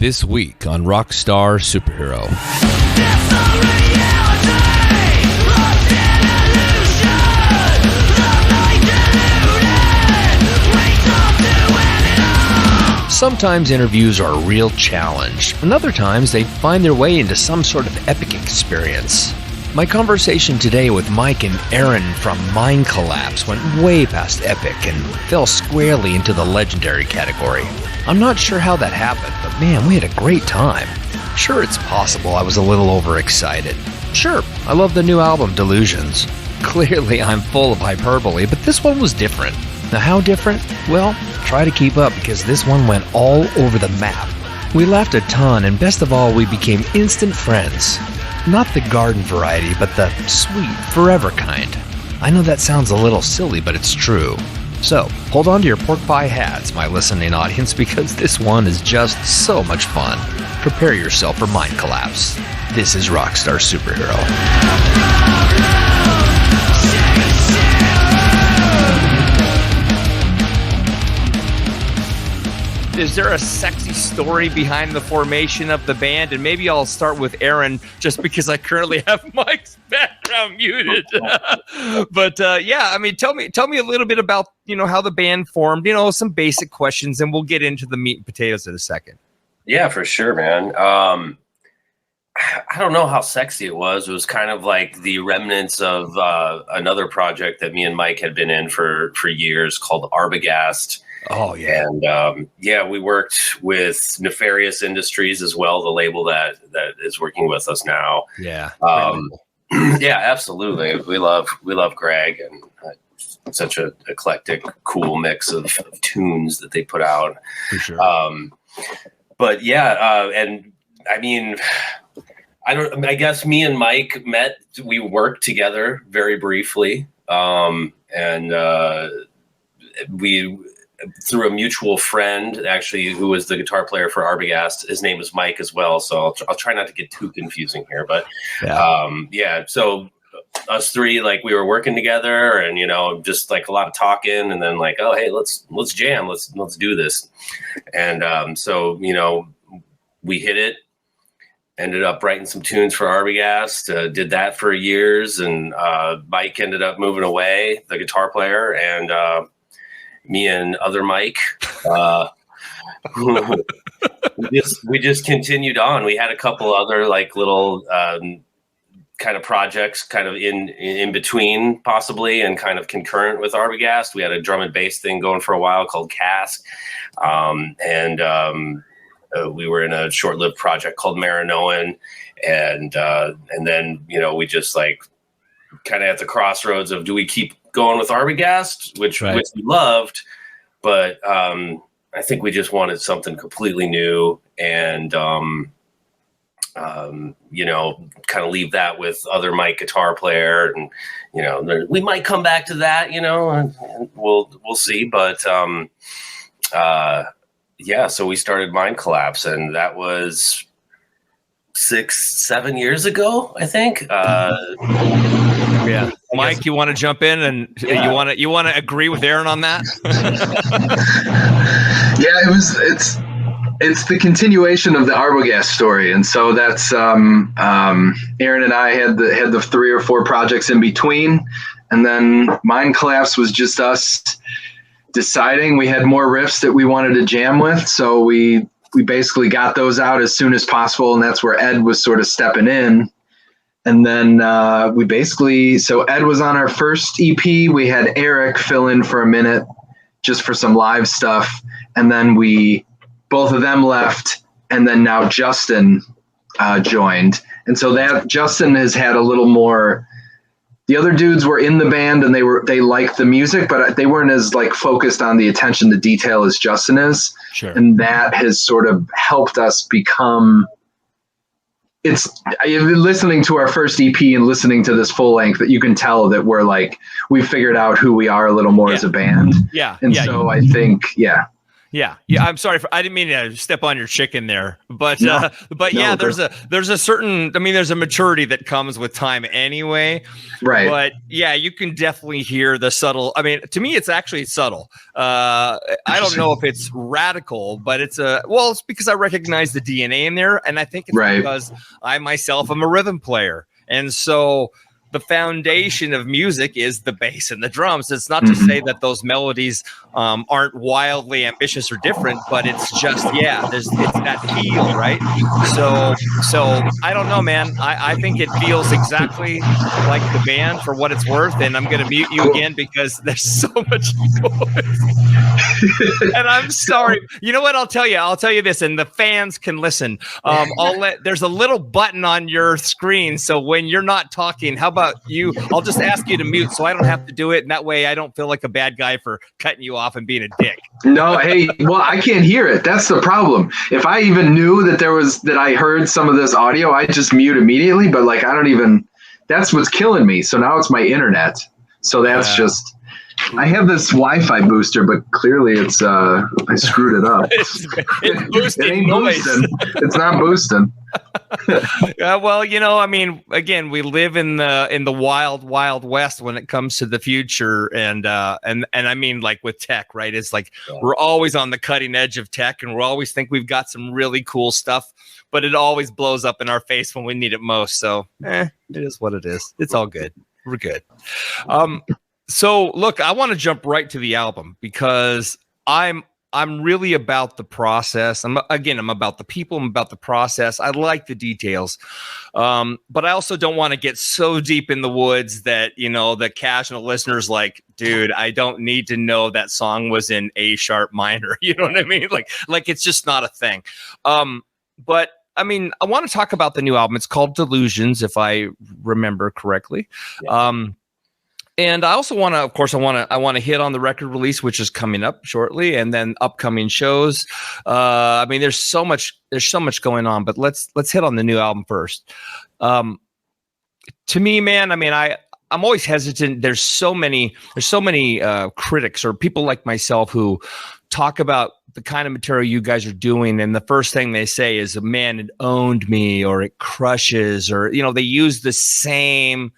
This week on Rockstar Superhero. Sometimes interviews are a real challenge, and other times they find their way into some sort of epic experience. My conversation today with Mike and Aaron from Mind Collapse went way past epic and fell squarely into the legendary category. I'm not sure how that happened, but man, we had a great time. Sure, it's possible I was a little overexcited. Sure, I love the new album, Delusions. Clearly, I'm full of hyperbole, but this one was different. Now, how different? Well, try to keep up because this one went all over the map. We laughed a ton, and best of all, we became instant friends. Not the garden variety, but the sweet, forever kind. I know that sounds a little silly, but it's true. So, hold on to your pork pie hats, my listening audience, because this one is just so much fun. Prepare yourself for Mind Collapse. This is Rockstar Superhero. Is there a sexy story behind the formation of the band? And maybe I'll start with Aaron, just because I currently have Mike's background muted. But yeah, I mean, tell me a little bit about how the band formed. Some basic questions, and we'll get into the meat and potatoes in a second. Yeah, for sure, man. I don't know how sexy it was. It was kind of like the remnants of another project that me and Mike had been in for years called Arbogast. Oh, yeah. And we worked with Nefarious Industries as well, the label that is working with us now. Yeah. Yeah, absolutely. We love Greg, and such an eclectic, cool mix of tunes that they put out. For sure. But yeah, and I mean, I guess me and Mike met, we worked together very briefly. And we, through a mutual friend, actually, who was the guitar player for Arbogast. His name is Mike as well, so I'll try not to get too confusing here. But so us three, like, we were working together, and just like a lot of talking, and then like, oh hey, let's jam, let's do this, and so we hit it. Ended up writing some tunes for Arbogast, did that for years, and Mike ended up moving away, the guitar player, and me and other Mike, we just continued on. We had a couple other like little kind of projects kind of in between possibly, and kind of concurrent with Arbogast. We had a drum and bass thing going for a while called Cask. We were in a short-lived project called Marinoan, and then we just like kind of at the crossroads of, do we keep going with Arbogast, which we loved, but I think we just wanted something completely new, and kind of leave that with other Mike guitar player, and we might come back to that, and we'll see, but so we started Mind Collapse, and that was 6-7 years ago, I think. Yeah, Mike, you want to jump in, and you want to agree with Aaron on that? Yeah, it's the continuation of the Arbogast story, and so that's Aaron and I had the 3 or 4 projects in between, and then Mind Collapse was just us deciding. We had more riffs that we wanted to jam with, so we basically got those out as soon as possible, and that's where Ed was sort of stepping in. And then so Ed was on our first EP. We had Eric fill in for a minute just for some live stuff, and then both of them left, and then now Justin joined. And so that Justin has had a little more. The other dudes were in the band, and they liked the music, but they weren't as like focused on the attention to detail as Justin is. Sure. And that has sort of helped us become. It's listening to our first EP and listening to this full length that you can tell that we're like, we figured out who we are a little more as a band. Yeah. And so I think, Yeah. I'm sorry I didn't mean to step on your chicken there, but No, yeah, there's a certain, there's a maturity that comes with time anyway. right. But yeah, you can definitely hear the subtle. I mean, to me, it's actually subtle. I don't know if it's radical, but it's because I recognize the DNA in there, and I think it's because I myself am a rhythm player, and so the foundation of music is the bass and the drums. It's not to say that those melodies aren't wildly ambitious or different, but it's just, it's that feel, right? So I don't know, man. I think it feels exactly like the band for what it's worth, and I'm going to mute you again because there's so much noise. And I'm sorry. You know what? I'll tell you this, and the fans can listen. There's a little button on your screen, so when you're not talking, how about I'll just ask you to mute so I don't have to do it, and that way I don't feel like a bad guy for cutting you off and being a dick. No, hey, well, I can't hear it. That's the problem. If I even knew that I heard some of this audio, I just mute immediately, but like that's what's killing me. So now it's my internet. So that's I have this Wi-Fi booster, but clearly it's I screwed it up. It's boosting it ain't noise. boosting. It's not boosting. Well, I mean, again, we live in the wild west when it comes to the future, and I mean, like with tech, right? It's like we're always on the cutting edge of tech, and we always think we've got some really cool stuff, but it always blows up in our face when we need it most. So, it is what it is. It's all good. We're good. So look, I want to jump right to the album because I'm really about the process. I'm about the people. I'm about the process. I like the details. But I also don't want to get so deep in the woods that, the casual listeners like, dude, I don't need to know that song was in A sharp minor. You know what I mean? Like it's just not a thing. But I mean, I want to talk about the new album. It's called Delusions, if I remember correctly. Yeah. And I also want to, of course, I want to hit on the record release, which is coming up shortly, and then upcoming shows. I mean, there's so much going on, but let's hit on the new album first. To me, man, I mean, I'm always hesitant. There's so many critics or people like myself who talk about the kind of material you guys are doing, and the first thing they say is, "Man, it owned me," or "It crushes," or they use the same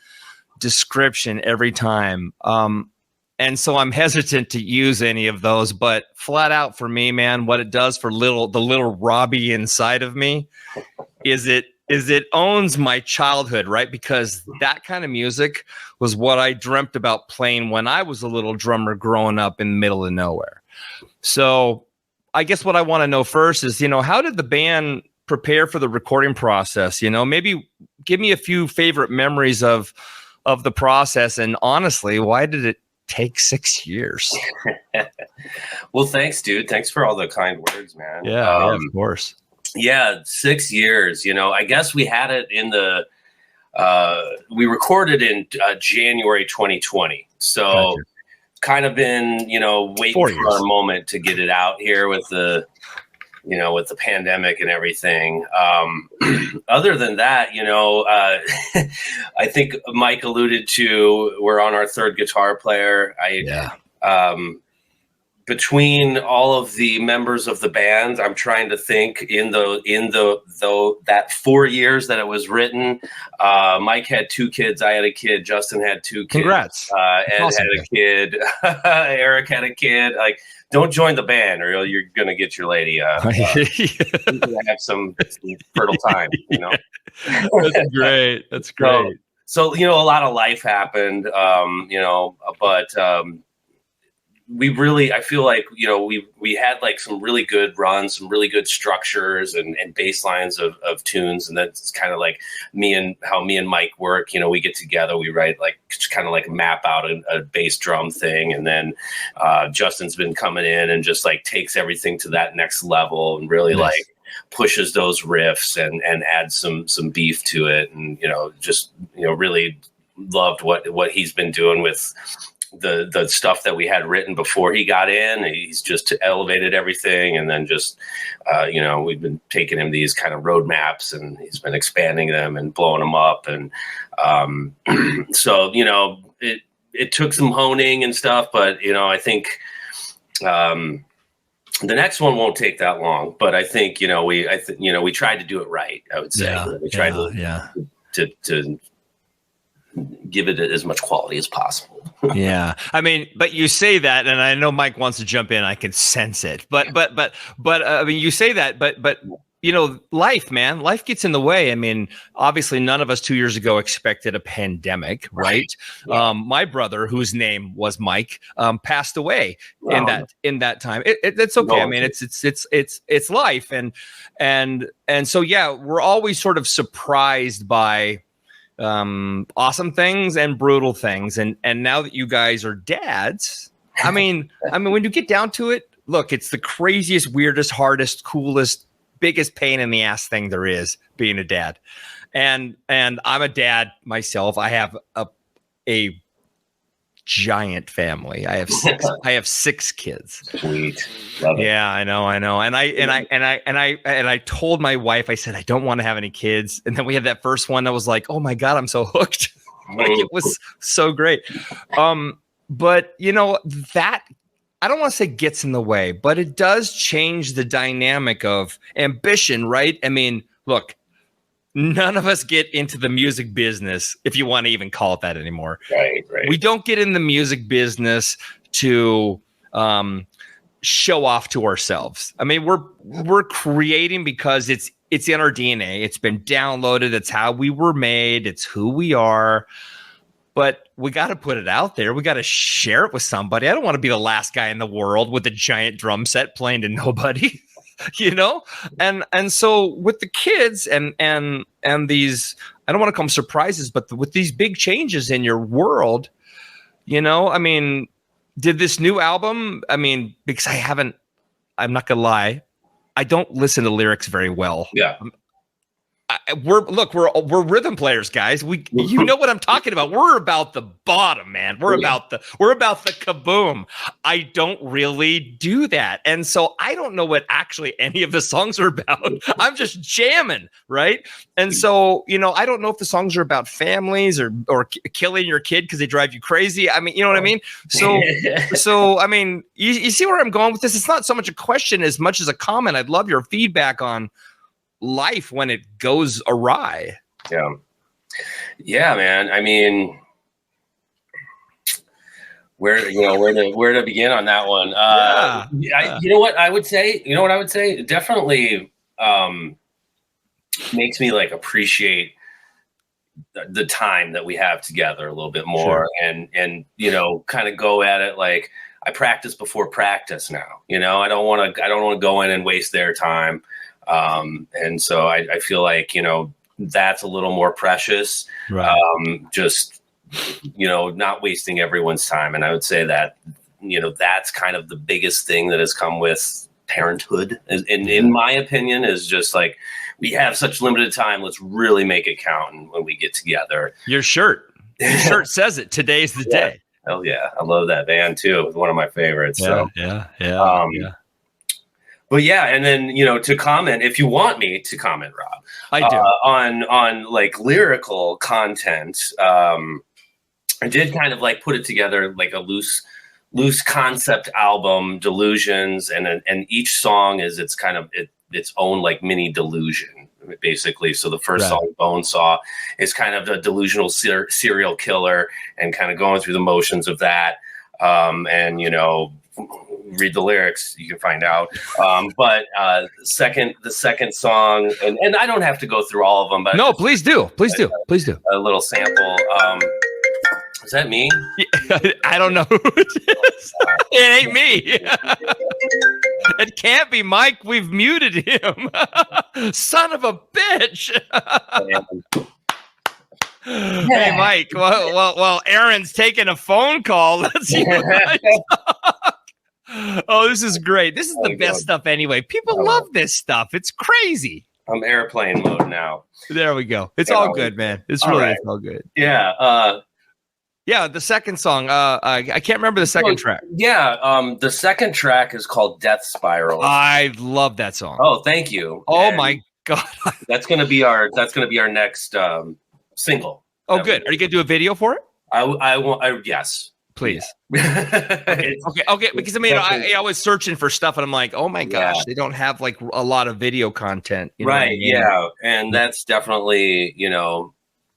description every time. And so I'm hesitant to use any of those, but flat out for me, man, what it does for the little Robbie inside of me is it owns my childhood, right? Because that kind of music was what I dreamt about playing when I was a little drummer growing up in the middle of nowhere. So I guess what I want to know first is, how did the band prepare for the recording process? Maybe give me a few favorite memories of the process, and honestly, why did it take 6 years? Well, thanks, dude. Thanks for all the kind words, man. Yeah, of course. Yeah, 6 years. I guess we had it in we recorded in January 2020. So kind of been, waiting for our moment to get it out here with the pandemic and everything. Other than that, I think Mike alluded to, we're on our third guitar player. Between all of the members of the band, I'm trying to think in that 4 years that it was written, Mike had 2 kids. I had a kid. Justin had 2 kids. Congrats. Ed awesome. Had a kid. Eric had a kid. Like, don't join the band or you're going to get your lady have some fertile time, That's great. That's great. So, a lot of life happened, but I feel like, we had like some really good runs, some really good structures and bass lines of tunes. And that's kind of like how me and Mike work. We get together, we write like kind of like map out a bass drum thing. And then Justin's been coming in and just like takes everything to that next level and really like pushes those riffs and adds some beef to it. And, really loved what he's been doing with the stuff that we had written before he got in. He's just elevated everything, and then just we've been taking him these kind of roadmaps, and he's been expanding them and blowing them up. And so it took some honing and stuff, but I think The next one won't take that long, but I think, we tried to do it right. I would say we tried to give it as much quality as possible. Yeah. I mean, but you say that, and I know Mike wants to jump in. I can sense it, but I mean, you say that, but life, man, life gets in the way. I mean, obviously none of us 2 years ago expected a pandemic, right? Yeah. My brother, whose name was Mike, passed away in that time. It's okay. I mean, it's life. And so, yeah, we're always sort of surprised by awesome things and brutal things. And now that you guys are dads, I mean, when you get down to it, look, it's the craziest, weirdest, hardest, coolest, biggest pain in the ass thing there is, being a dad. And I'm a dad myself. I have a giant family. I have six kids. Sweet. Love it. Yeah, I know. And I told my wife, I said, I don't want to have any kids. And then we had that first one that was like, oh my God, I'm so hooked. Like, it was so great. But that, I don't want to say gets in the way, but it does change the dynamic of ambition, right? I mean, look, none of us get into the music business, if you want to even call it that anymore. Right. We don't get in the music business to show off to ourselves. I mean, we're creating because it's in our DNA. It's been downloaded. It's how we were made. It's who we are. But we got to put it out there. We got to share it with somebody. I don't want to be the last guy in the world with a giant drum set playing to nobody, And so with the kids and these, I don't want to call them surprises, but with these big changes in your world, I mean, did this new album? I mean, because I'm not gonna lie, I don't listen to lyrics very well. Yeah. We're rhythm players, guys. You know what I'm talking about. We're about the bottom, man. We're about the kaboom. I don't really do that. And so I don't know what actually any of the songs are about. I'm just jamming, right? And so, I don't know if the songs are about families or killing your kid because they drive you crazy. I mean, you know what I mean? So I mean, you see where I'm going with this? It's not so much a question as much as a comment. I'd love your feedback on life when it goes awry. Yeah, man. I mean, where to begin on that one? You know what I would say? It definitely makes me like appreciate the time that we have together a little bit more. Sure. and kind of go at it like I practice before practice now. I don't want to go in and waste their time. And so I feel like, that's a little more precious, right. Just, not wasting everyone's time. And I would say that, that's kind of the biggest thing that has come with parenthood. And in my opinion, is just like, we have such limited time. Let's really make it count when we get together. Your shirt says it. Today's the day. Oh yeah. I love that band too. It's one of my favorites. Yeah. But yeah, and then, to comment, if you want me to comment, Rob, I do on like lyrical content. I did kind of like put it together like a loose concept album, Delusions, and each song is its own like mini delusion, basically. So the first song, Bonesaw, is kind of the delusional serial killer and kind of going through the motions of that. And read the lyrics, you can find out. But the second song, and I don't have to go through all of them, but no, please do. A little sample. Is that me? I don't know who it is. It ain't me. It can't be Mike. We've muted him. Son of a bitch. Hey, Mike. Well, Aaron's taking a phone call. Let's see what I talk. Oh, this is great. This is the best stuff anyway. People love this stuff. It's crazy. I'm airplane mode now. There we go. It's all good, man. It's all good. Yeah. Yeah, the second song. I can't remember the second track. Yeah, the second track is called Death Spiral. I love that song. Oh, thank you. Oh my God. That's gonna be our next single. Oh, good. Are you gonna do a video for it? I will. Yes. please. Okay. Because I mean, I was searching for stuff, and I'm like, oh my gosh, they don't have like a lot of video content, right? I mean? Yeah, and that's definitely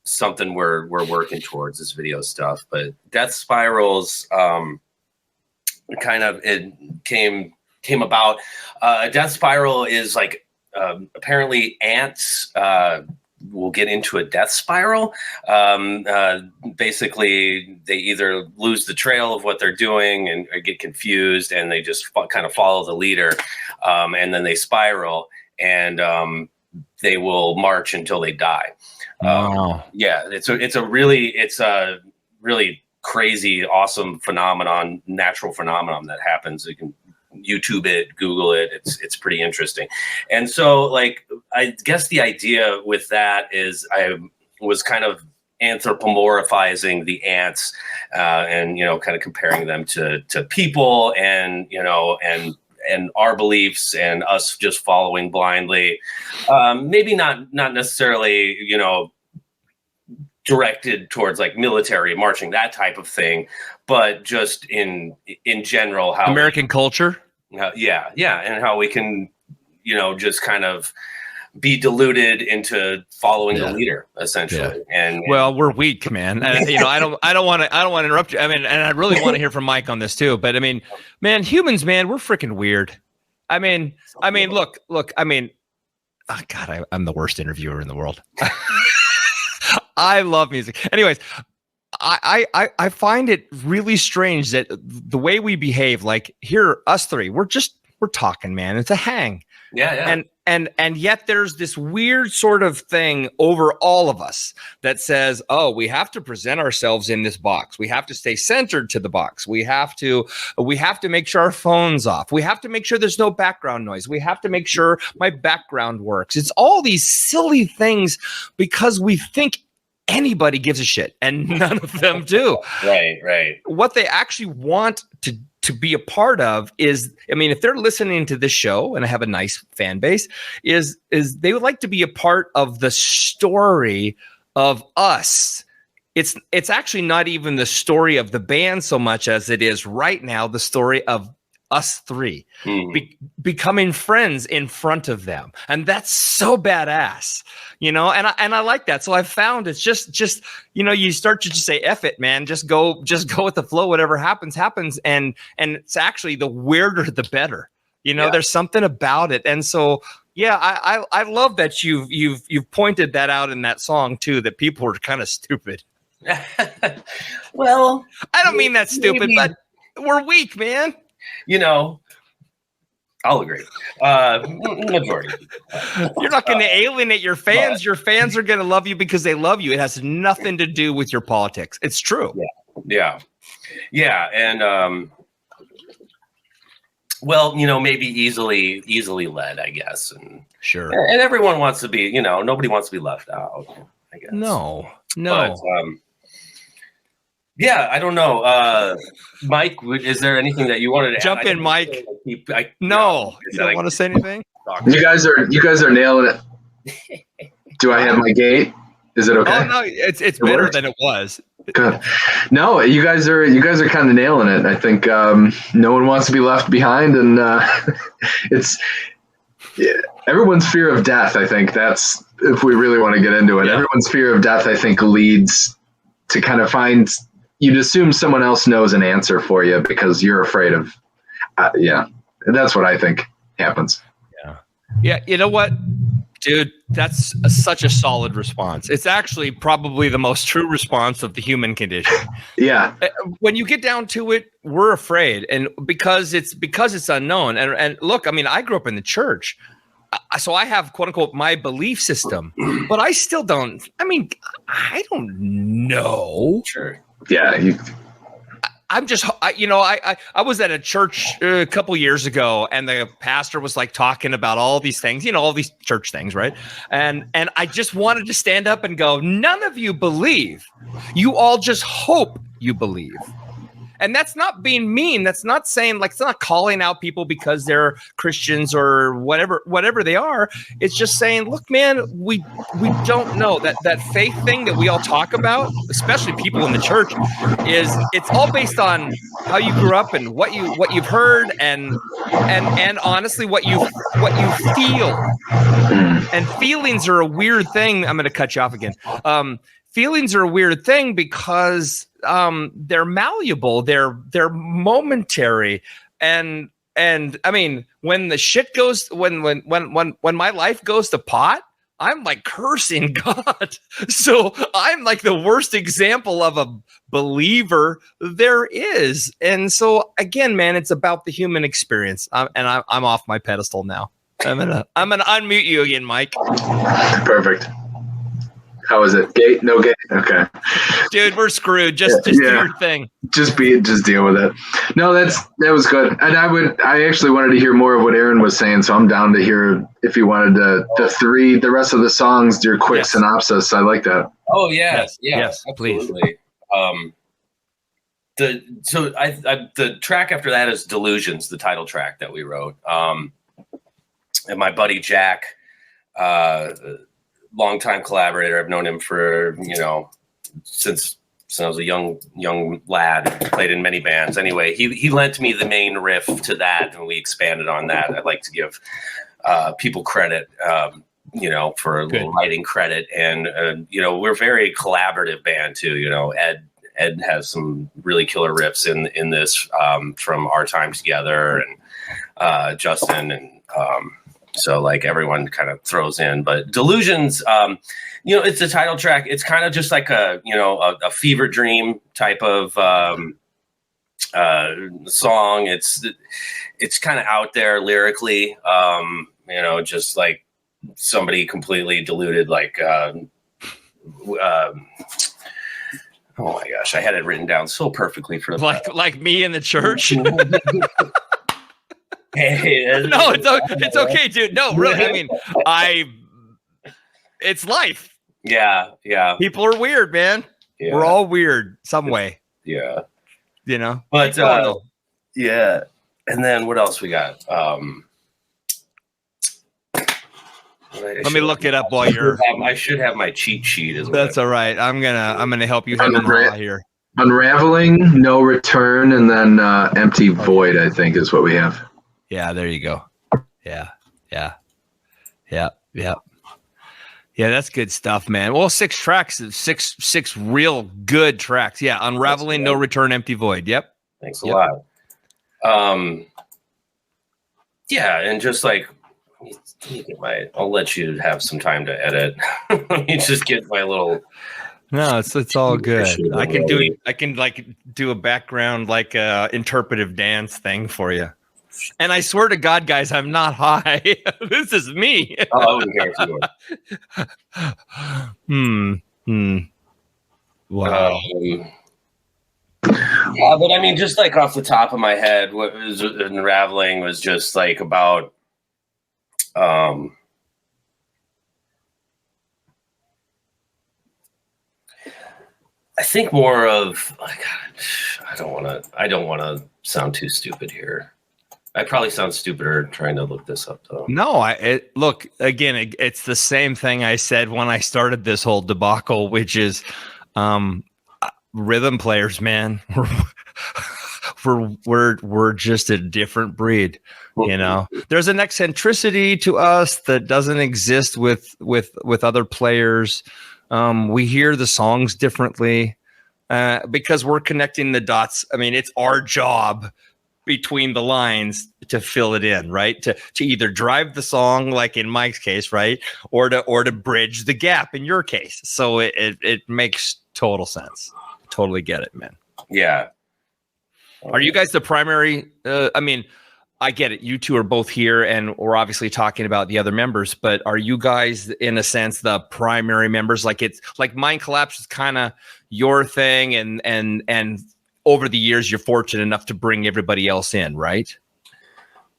something we're working towards, this video stuff. But Death Spirals, kind of it came about. Death Spiral is like apparently ants will get into a death spiral. Basically, they either lose the trail of what they're doing and or get confused, and they just kind of follow the leader, and then they spiral, and they will march until they die. Wow. Yeah, it's a really crazy, awesome natural phenomenon that happens. You can YouTube it, Google it. It's pretty interesting. And so, like, I guess the idea with that is I was kind of anthropomorphizing the ants, and kind of comparing them to people, and and our beliefs, and us just following blindly. Maybe not necessarily directed towards like military marching, that type of thing, but just in general, how American culture. And how we can, just kind of be deluded into following the leader, essentially. And well, we're weak, man. I don't want to interrupt you. I mean, and I really want to hear from Mike on this too. But I mean, man, humans, man, we're freaking weird. I mean, look. I mean, oh God, I'm the worst interviewer in the world. I love music. Anyways, I find it really strange that the way we behave, like here, us three, we're talking, man. It's a hang. Yeah. And yet there's this weird sort of thing over all of us that says, oh, we have to present ourselves in this box. We have to stay centered to the box. We have to make sure our phone's off. We have to make sure there's no background noise. We have to make sure my background works. It's all these silly things because we think anybody gives a shit, and none of them do. Right. What they actually want to be a part of is, I mean, if they're listening to this show, and I have a nice fan base, is they would like to be a part of the story of us. It's actually not even the story of the band so much as it is right now the story of us three becoming friends in front of them, and that's so badass, and I like that. So I found it's just you start to just say F it, man, just go with the flow. Whatever happens, and it's actually the weirder the better. There's something about it, and so I love that you've pointed that out in that song too. That people were kind of stupid. Well, I don't mean that stupid, but we're weak, man. I'll agree. Majority. You're not going to alienate your fans. Your fans are going to love you because they love you. It has nothing to do with your politics. It's true. Yeah. And well, maybe easily led, I guess. And sure. And everyone wants to be, nobody wants to be left out, I guess. No. But, yeah, I don't know. Mike, is there anything that you wanted to jump in, Mike? No, you don't want to say anything? You guys are nailing it. Do I have my gate? Is it okay? Oh no, it's better than it was. Good. No, you guys are kind of nailing it. I think no one wants to be left behind, and it's everyone's fear of death. I think that's, if we really want to get into it, everyone's fear of death, I think, leads to kind of you'd assume someone else knows an answer for you because you're afraid of, that's what I think happens. Yeah. You know what, dude, that's such a solid response. It's actually probably the most true response of the human condition. Yeah. When you get down to it, we're afraid. And because it's unknown. And look, I mean, I grew up in the church. So I have, quote unquote, my belief system, but I still don't. I mean, I don't know. Sure. Yeah. I'm just, I was at a church a couple years ago, and the pastor was like talking about all these things, all these church things, right? And I just wanted to stand up and go, none of you believe. You all just hope you believe. And that's not being mean. That's not saying like, it's not calling out people because they're Christians or whatever they are. It's just saying, look, man, we don't know that faith thing that we all talk about, especially people in the church, is it's all based on how you grew up and what you've heard and honestly what you feel. And feelings are a weird thing. I'm going to cut you off again. Feelings are a weird thing because they're malleable, they're momentary, and I mean, when the shit goes, when my life goes to pot, I'm like cursing God. So I'm like the worst example of a believer there is. And so again, man, it's about the human experience. And I'm off my pedestal now. I'm gonna unmute you again, Mike. Perfect. How is it? Gate? No gate? Okay. Dude, we're screwed. Just do your thing. Just deal with it. No, that was good. And I actually wanted to hear more of what Aaron was saying, so I'm down to hear if you wanted the rest of the songs, your quick synopsis. I like that. Oh yes, absolutely. The track after that is Delusions, the title track that we wrote. And my buddy Jack, longtime collaborator. I've known him for, since I was a young lad, played in many bands. Anyway, he lent me the main riff to that, and we expanded on that. I'd like to give people credit, for a little writing credit. And, we're a very collaborative band too. Ed has some really killer riffs in this from our time together, and Justin, and so like everyone kind of throws in. But Delusions, it's the title track. It's kind of just like a fever dream type of song. It's kind of out there lyrically, just like somebody completely deluded, like oh my gosh, I had it written down so perfectly for like me in the church. Hey, no, it's okay, dude. No, really. I mean, it's life. Yeah. People are weird, man. Yeah. We're all weird some way. Yeah. But yeah. And then what else we got? Let me look it up while you're. I should have my cheat sheet as well. That's all right. I'm gonna help you hem and haw here. Unraveling, No Return, and then Empty Void, I think, is what we have. Yeah, there you go. Yeah. That's good stuff, man. Well, 6 tracks, six real good tracks. Yeah, Unraveling, No Return, Empty Void. Yep. Thanks a lot. Yeah, and just like, I'll let you have some time to edit. Let me just get my little. No, it's all good. I can do a background like interpretive dance thing for you. And I swear to God, guys, I'm not high. This is me. Oh, I wouldn't care if you were. Wow. Yeah, but I mean, just like off the top of my head, what was Unraveling was just like about I think more of like, I don't want to sound too stupid here. I probably sound stupider trying to look this up, though. No, look, again, it's the same thing I said when I started this whole debacle, which is rhythm players, man. We're just a different breed, There's an eccentricity to us that doesn't exist with other players. We hear the songs differently because we're connecting the dots. I mean, it's our job between the lines to fill it in, right? To either drive the song, like in Mike's case, right, or to bridge the gap in your case. So it makes total sense. Totally get it, man. Yeah. Are you guys the primary? I mean, I get it. You two are both here, and we're obviously talking about the other members. But are you guys, in a sense, the primary members? Like it's like Mind Collapse is kind of your thing, and over the years, you're fortunate enough to bring everybody else in, right?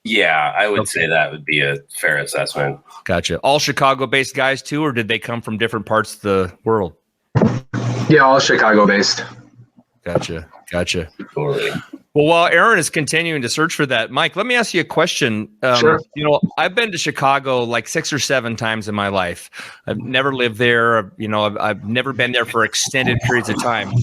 Yeah, I would say that would be a fair assessment. Gotcha. All Chicago-based guys too, or did they come from different parts of the world? Yeah, all Chicago-based. Gotcha. Gotcha. Totally. Well, while Aaron is continuing to search for that, Mike, let me ask you a question. Sure. You know, I've been to Chicago like 6 or 7 times in my life. I've never lived there. You know, I've never been there for extended periods of time.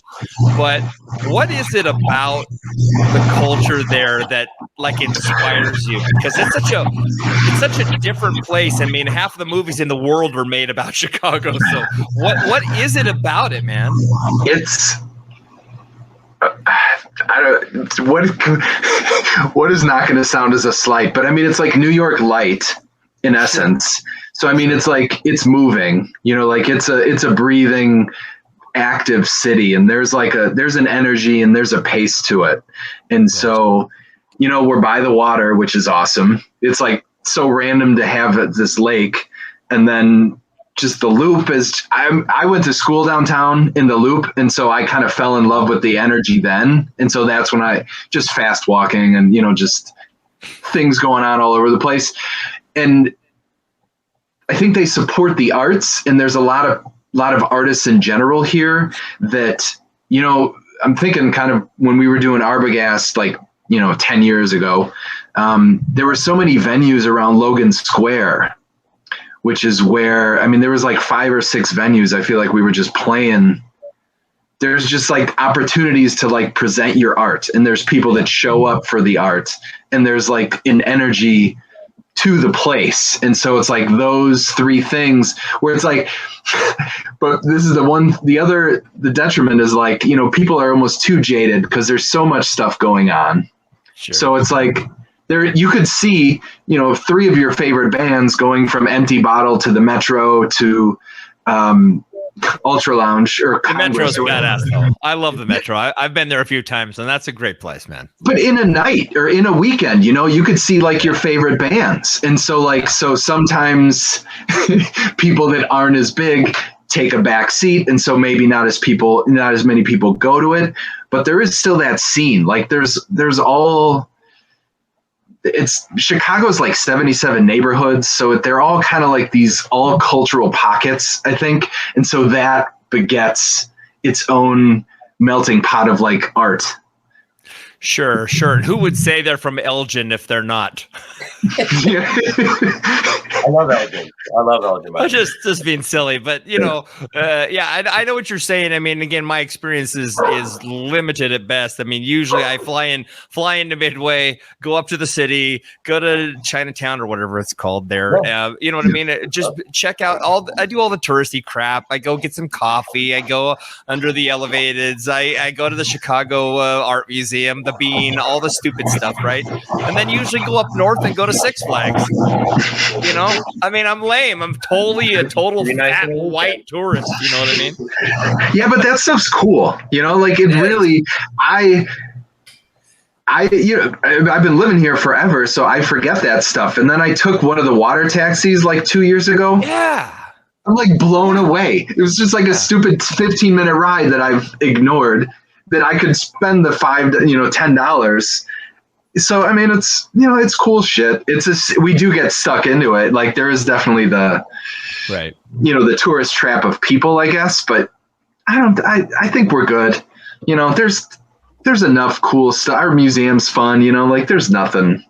But what is it about the culture there that like inspires you? Because it's such a different place. I mean, half of the movies in the world were made about Chicago. So what is it about it, man? It's what is not going to sound as a slight, but I mean, it's like New York light in essence. So, I mean, it's like, it's moving, you know, like it's a breathing, active city, and there's an energy and there's a pace to it. And so, you know, we're by the water, which is awesome. It's like so random to have this lake, and then just the Loop is, I went to school downtown in the Loop, and so I kind of fell in love with the energy then. And so that's when I just fast walking and, you know, just things going on all over the place. And I think they support the arts, and there's a lot of artists in general here that, you know, I'm thinking kind of when we were doing Arbogast, like, you know, 10 years ago, there were so many venues around Logan Square, which is where, I mean, there was like 5 or 6 venues. I feel like we were just playing. There's just like opportunities to like present your art, and there's people that show up for the art, and there's like an energy to the place. And so it's like those 3 things where it's like, but this is the detriment is like, you know, people are almost too jaded because there's so much stuff going on. Sure. So it's like, there, you could see, you know, 3 of your favorite bands going from Empty Bottle to the Metro to Ultra Lounge or the Metro's badass though. I love the Metro. I've been there a few times, and that's a great place, man. But in a night or in a weekend, you know, you could see like your favorite bands. And so sometimes people that aren't as big take a back seat, and so maybe not as many people go to it, but there is still that scene. Like Chicago's like 77 neighborhoods, so they're all kind of like these all cultural pockets, I think. And so that begets its own melting pot of like art. Sure. And who would say they're from Elgin if they're not? I love Elgin. I'm just being silly, but you know, I know what you're saying. I mean, again, my experience is limited at best. I mean, usually I fly into Midway, go up to the city, go to Chinatown or whatever it's called there. You know what I mean? Just check out I do all the touristy crap. I go get some coffee. I go under the elevateds. I go to the Chicago Art Museum, the Bean, all the stupid stuff, right? And then usually go up north and go to Six Flags. You know, I mean, I'm lame. I'm totally a total fat white tourist. You know what I mean? Yeah, but that stuff's cool. You know, like it really, you know, I've been living here forever, so I forget that stuff. And then I took one of the water taxis like 2 years ago. Yeah. I'm like blown away. It was just like a stupid 15-minute ride that I've ignored, that I could spend the $10. So, I mean, it's, you know, it's cool shit. We do get stuck into it. Like there is definitely the tourist trap of people, I guess, but I think we're good. You know, there's enough cool stuff. Our museum's fun, you know, like there's nothing.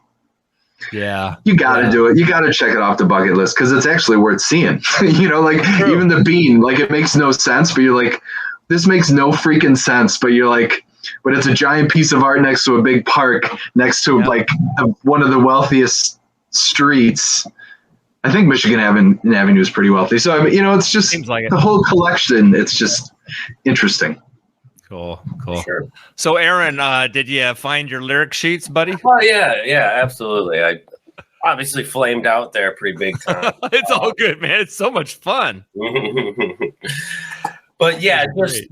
Yeah. You got to do it. You got to check it off the bucket list because it's actually worth seeing. You know, like even the Bean, like it makes no sense, but you're like, this makes no freaking sense. But you're like, but it's a giant piece of art next to a big park, next to like one of the wealthiest streets. I think Michigan Avenue is pretty wealthy. So, I mean, you know, it's just like the whole collection. It's just interesting. Cool. Sure. So, Aaron, did you find your lyric sheets, buddy? Oh, yeah, absolutely. I obviously flamed out there pretty big time. It's all good, man. It's so much fun. But yeah, just,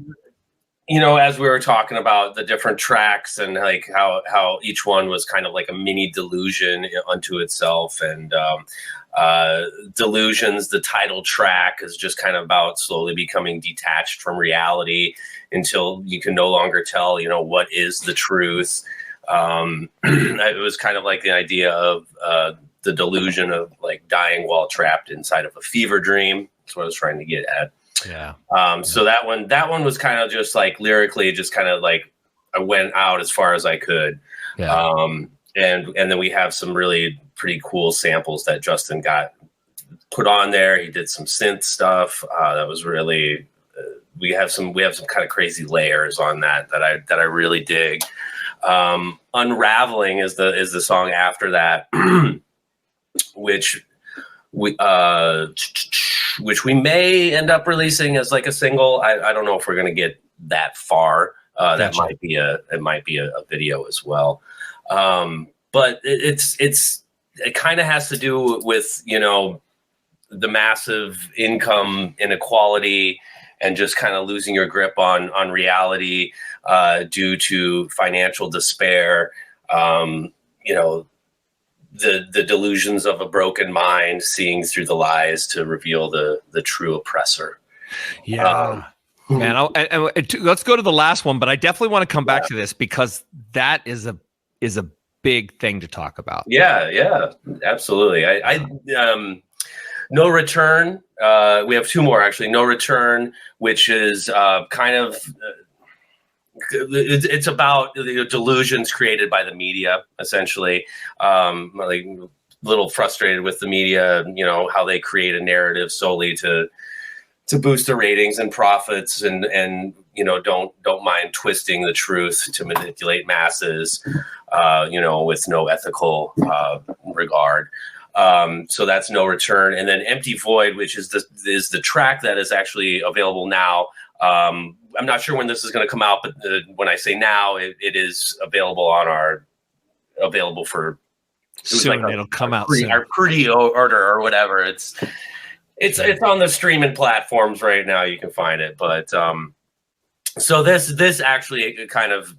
you know, as we were talking about the different tracks and like how each one was kind of like a mini delusion unto itself. And Delusions, the title track, is just kind of about slowly becoming detached from reality until you can no longer tell, you know, what is the truth. It was kind of like the idea of the delusion of like dying while trapped inside of a fever dream. That's what I was trying to get at. Yeah. So that one was kind of just like lyrically, just kind of like went out as far as I could. Yeah. And then we have some really pretty cool samples that Justin got put on there. He did some synth stuff. That was really, we have some kind of crazy layers on that I really dig. Unraveling is the song after that, which we may end up releasing as like a single. I don't know if we're going to get that far. That might be a video as well. But it kind of has to do with, you know, the massive income inequality and just kind of losing your grip on reality due to financial despair. You know, the delusions of a broken mind, seeing through the lies to reveal the true oppressor. Yeah. Man, let's go to the last one, but I definitely want to come back to this because that is a big thing to talk about. Yeah, absolutely. No Return. We have two more actually. No Return, which is kind of it's about the delusions created by the media, essentially. Like a little frustrated with the media, you know, how they create a narrative solely to boost the ratings and profits, and you know, don't mind twisting the truth to manipulate masses, you know, with no ethical regard. So that's No Return, and then Empty Void, which is the track that is actually available now. I'm not sure when this is going to come out, but when I say now, it is available for soon. Like it'll come out soon. Our pre-order or whatever. It's on the streaming platforms right now. You can find it, but so this actually kind of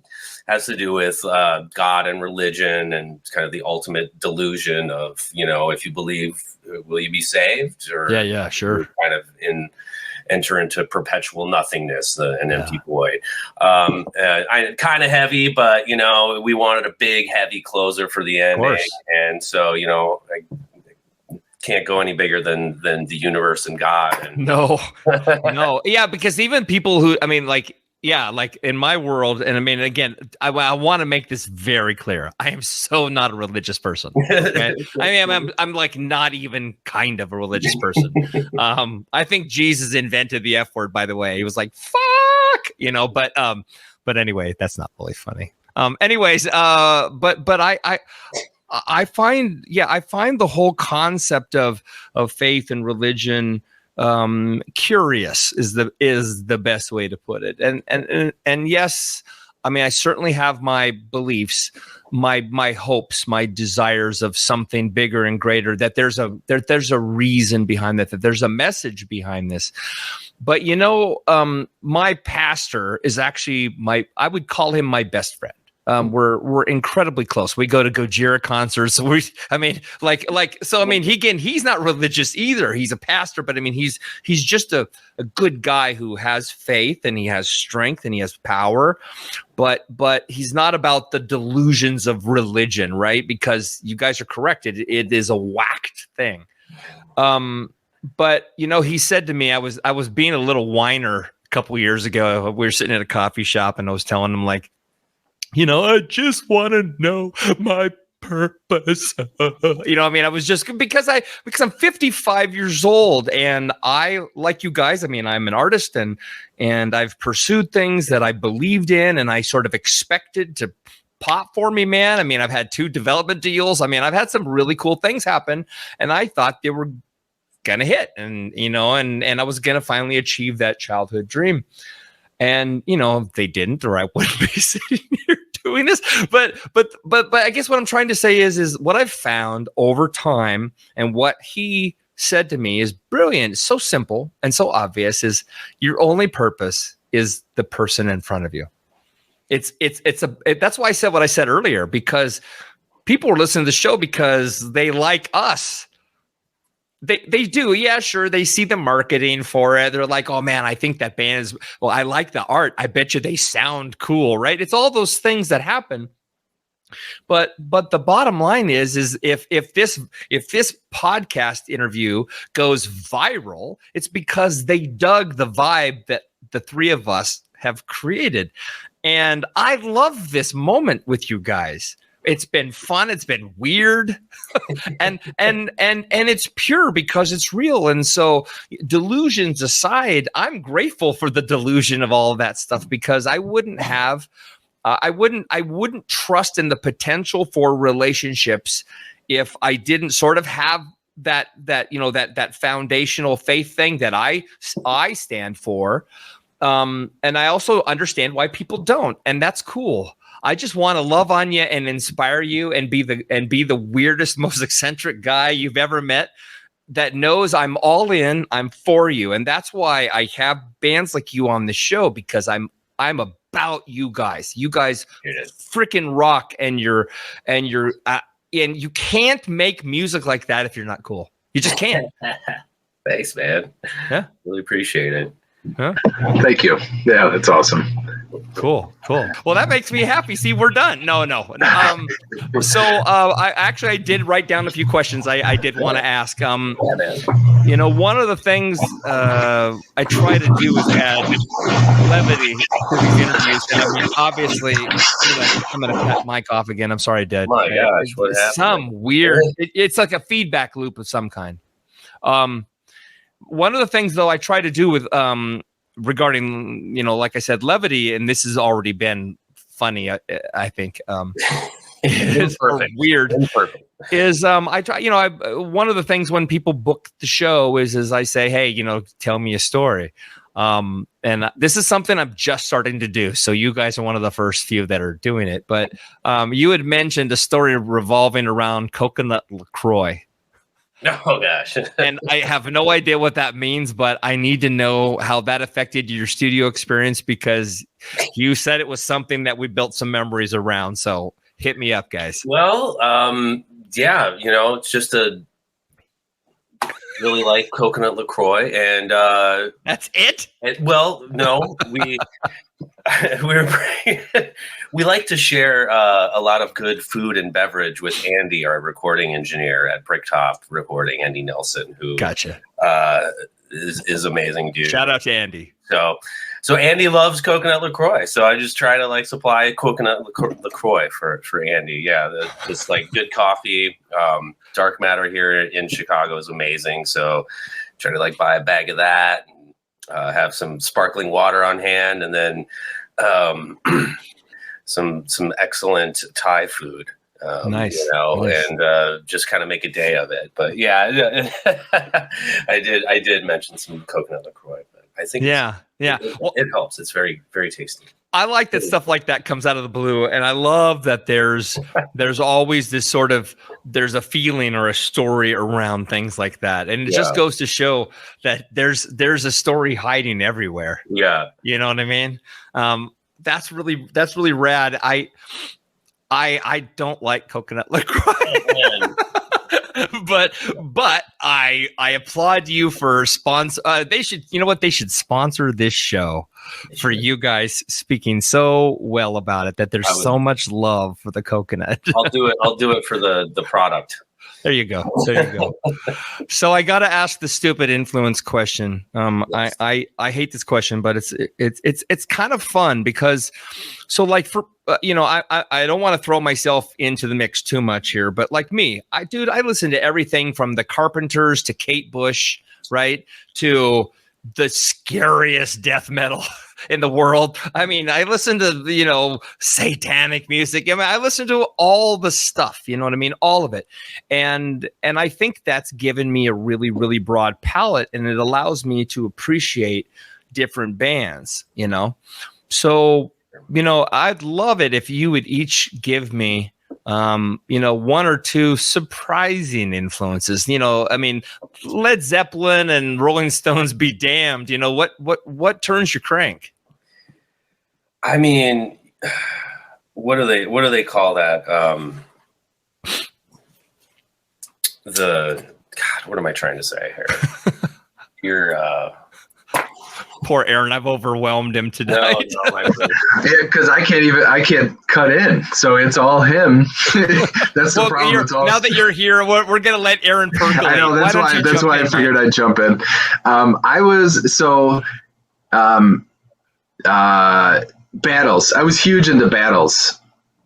has to do with God and religion and kind of the ultimate delusion of, you know, if you believe, will you be saved? Or yeah, sure. Kind of enter into perpetual nothingness, an empty void. Kind of heavy, but you know, we wanted a big, heavy closer for the ending, and so you know, can't go any bigger than the universe and God. And no, yeah, because even people who, I mean, like in my world, and I mean, again, I want to make this very clear. I am so not a religious person. Okay? I mean, I'm like not even kind of a religious person. I think Jesus invented the F word, by the way. He was like, fuck, you know, but anyway, that's not really funny. But I find the whole concept of faith and religion curious is the best way to put it. And yes, I mean, I certainly have my beliefs, my hopes, my desires of something bigger and greater, that there's a reason behind that there's a message behind this. But you know, my pastor is actually I would call him my best friend. We're incredibly close. We go to Gojira concerts. So he's not religious either. He's a pastor, but I mean, he's just a good guy who has faith and he has strength and he has power, but he's not about the delusions of religion, right? Because you guys are correct. It is a whacked thing. But you know, he said to me, I was being a little whiner a couple years ago. We were sitting at a coffee shop and I was telling him, like, you know, I just want to know my purpose. You know, I mean, I was just because I'm 55 years old and I, like you guys, I mean, I'm an artist and I've pursued things that I believed in and I sort of expected to pop for me, man. I mean, I've had 2 development deals. I mean, I've had some really cool things happen and I thought they were going to hit, and, you know, and I was going to finally achieve that childhood dream. And, you know, they didn't, or I wouldn't be sitting here doing this. But I guess what I'm trying to say is what I've found over time, and what he said to me is brilliant, so simple and so obvious, is your only purpose is the person in front of you. That's why I said what I said earlier, because people are listening to the show because they like us. They do. Yeah, sure. They see the marketing for it. They're like, oh man, I think that band is, well, I like the art. I bet you they sound cool, right? It's all those things that happen. But the bottom line is if this podcast interview goes viral, it's because they dug the vibe that the 3 of us have created. And I love this moment with you guys. It's been fun. It's been weird, and it's pure because it's real. And so, delusions aside, I'm grateful for the delusion of all of that stuff, because I wouldn't have, I wouldn't trust in the potential for relationships if I didn't sort of have that foundational faith thing that I stand for. And I also understand why people don't, and that's cool. I just want to love on you and inspire you and be the weirdest, most eccentric guy you've ever met that knows I'm all in, I'm for you. And that's why I have bands like you on the show, because I'm about you guys. You guys freaking rock, and you can't make music like that if you're not cool. You just can't. Thanks, man. Yeah. Really appreciate it. Huh? Thank you. Yeah, that's awesome. Cool. Well, that makes me happy. See, we're done. No. So I did write down a few questions I did want to ask. One of the things I try to do is add levity to these interviews. And I mean, obviously, I'm going to cut Mike off again. I'm sorry, Dad. My gosh, what happened? Some weird. It's like a feedback loop of some kind. One of the things, though, I try to do with regarding, like I said, levity, and this has already been funny, I think. It's weird. Imperfect. Is I try, one of the things when people book the show is I say, hey, tell me a story. And this is something I'm just starting to do. So you guys are one of the first few that are doing it. But you had mentioned a story revolving around coconut LaCroix. Oh, gosh. And I have no idea what that means, but I need to know how that affected your studio experience, because you said it was something that we built some memories around. So hit me up, guys. Well, yeah, it's just really like coconut LaCroix, and that's it. No, we like to share a lot of good food and beverage with Andy, our recording engineer at Bricktop Recording, Andy Nelson, who gotcha is amazing, dude. Shout out to Andy. So Andy loves coconut LaCroix, so I just try to supply coconut LaCroix for Andy. Yeah, this good coffee. Dark Matter here in Chicago is amazing, so try to buy a bag of that. Have some sparkling water on hand, and then some excellent Thai food. Nice. And just kind of make a day of it. But yeah, I did mention some coconut LaCroix. But I think it helps. It's very, very tasty. I like that stuff like that comes out of the blue, and I love that there's always this sort of, there's a feeling or a story around things like that, and it just goes to show that there's a story hiding everywhere. Yeah, you know what I mean. That's really rad. I don't like coconut LaCroix. But I applaud you for sponsor. They should sponsor this show for you guys speaking so well about it, that there's so much love for the coconut. I'll do it for the product. There you go. So I got to ask the stupid influence question. Yes. I hate this question, but it's kind of fun, because for I don't want to throw myself into the mix too much here, but like me, I listen to everything from the Carpenters to Kate Bush, right, to the scariest death metal in the world. I mean, I listen to, satanic music. I mean, I listen to all the stuff, you know what I mean? All of it. And I think that's given me a really, really broad palette, and it allows me to appreciate different bands, So, I'd love it if you would each give me, one or two surprising influences. I mean, Led Zeppelin and Rolling Stones be damned. What turns your crank? I mean, what do they call that? What am I trying to say here? You're poor Aaron. I've overwhelmed him tonight. No, because I can't cut in, so it's all him. That's the problem. Now that you're here, we're gonna let Aaron percolate. I know, that's why I figured I'd jump in. Battles. I was huge into Battles.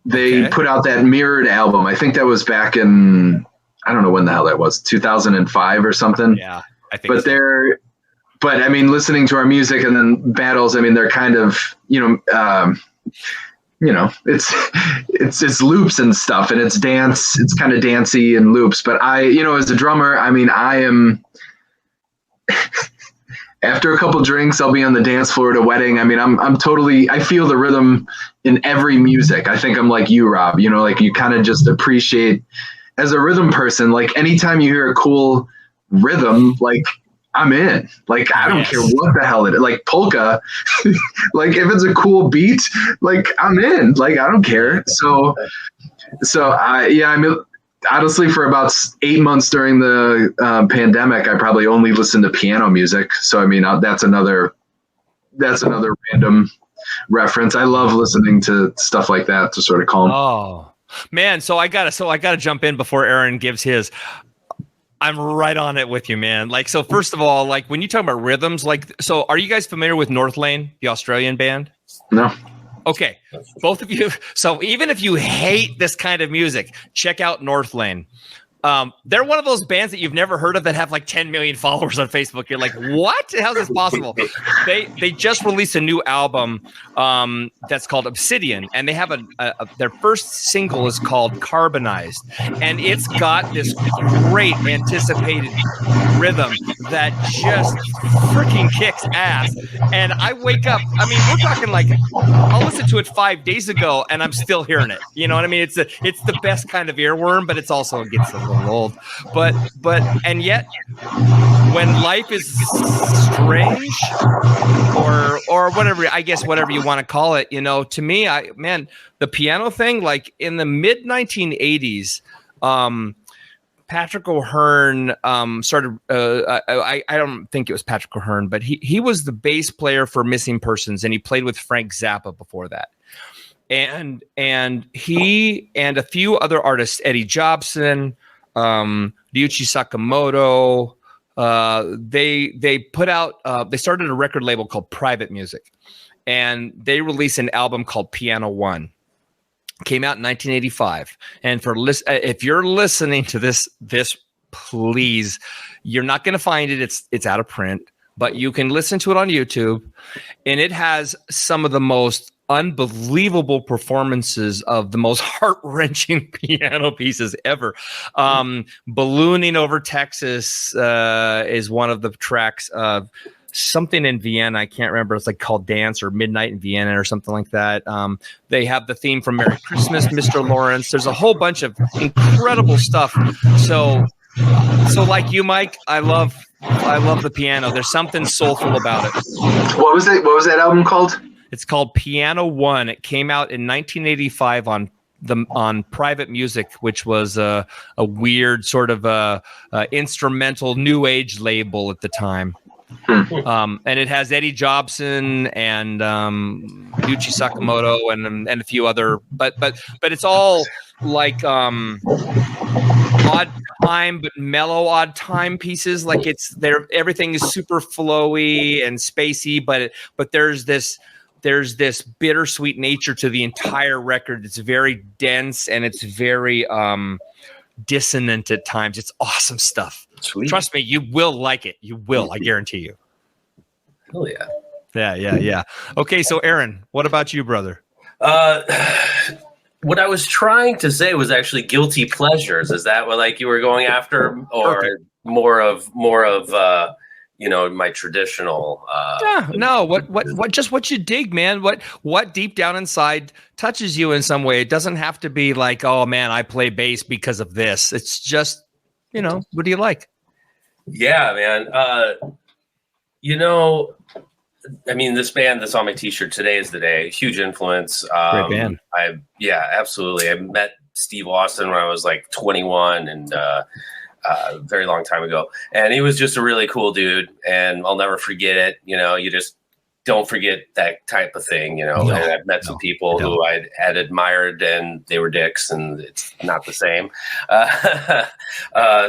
They put out that Mirrored album. I think that was back in, I don't know when the hell that was, 2005 or something. Yeah, I think so. But I mean, listening to our music and then Battles, I mean, they're kind of, it's loops and stuff, and it's dance. It's kind of dancey and loops. But as a drummer, I mean, I am. After a couple drinks, I'll be on the dance floor at a wedding. I mean, I'm totally. I feel the rhythm in every music. I think I'm like you, Rob. Like you kind of just appreciate as a rhythm person. Like anytime you hear a cool rhythm, like I'm in. Like I don't care what the hell it is. Like polka, like if it's a cool beat, like I'm in. Like I don't care. So I mean, honestly, for about 8 months during the pandemic, I probably only listened to piano music. So I mean, that's another random reference. I love listening to stuff like that to sort of calm. Oh man, so I gotta jump in before Aaron gives his. I'm right on it with you, man. Like, so first of all, like when you talk about rhythms, like, so are you guys familiar with Northlane, the Australian band? No. Okay, both of you. So even if you hate this kind of music, check out Northlane. They're one of those bands that you've never heard of that have like 10 million followers on Facebook. You're like, what? How's this possible? They just released a new album that's called Obsidian, and they have their first single is called Carbonized, and it's got this great anticipated rhythm that just freaking kicks ass. And I wake up, I mean, we're talking like I'll listen to it 5 days ago and I'm still hearing it. You know what I mean? It's the best kind of earworm, but it's also, it gets a little old. But and yet when life is strange or whatever, I guess whatever you want to call it, to me, the piano thing, like in the mid 1980s, Patrick O'Hearn started. I don't think it was Patrick O'Hearn, but he was the bass player for Missing Persons, and he played with Frank Zappa before that. And he and a few other artists, Eddie Jobson, Ryuichi Sakamoto, they put out. They started a record label called Private Music, and they released an album called Piano One. Came out in 1985, and if you're listening to this, please, you're not going to find it. It's out of print, but you can listen to it on YouTube, and it has some of the most unbelievable performances of the most heart-wrenching piano pieces ever. Ballooning Over Texas is one of the tracks of something in Vienna. I can't remember. It's like called Dance or Midnight in Vienna or something like that. They have the theme from Merry Christmas, Mr. Lawrence. There's a whole bunch of incredible stuff. So like you, Mike, I love the piano. There's something soulful about it. What was it? What was that album called? It's called Piano One. It came out in 1985 on Private Music, which was a weird sort of instrumental new age label at the time. And it has Eddie Jobson and Ryuichi Sakamoto and a few other, but it's all like odd time, but mellow odd time pieces. Like everything is super flowy and spacey, but there's this bittersweet nature to the entire record. It's very dense and it's very dissonant at times. It's awesome stuff. Sweet. Trust me, you will like it. You will, I guarantee you. Oh yeah. Yeah. Okay, so Aaron, what about you, brother? What I was trying to say was actually guilty pleasures. Is that what like you were going after, or perfect. more of my traditional? No. What? Just what you dig, man. What deep down inside touches you in some way. It doesn't have to be like, oh man, I play bass because of this. It's just, what do you like? Yeah, man. I mean, this band that's on my t-shirt, Today Is the Day, huge influence. Great band. Absolutely. I met Steve Austin when I was like 21 and a very long time ago. And he was just a really cool dude, and I'll never forget it. You just don't forget that type of thing, and I've met some people who I had admired and they were dicks, and it's not the same.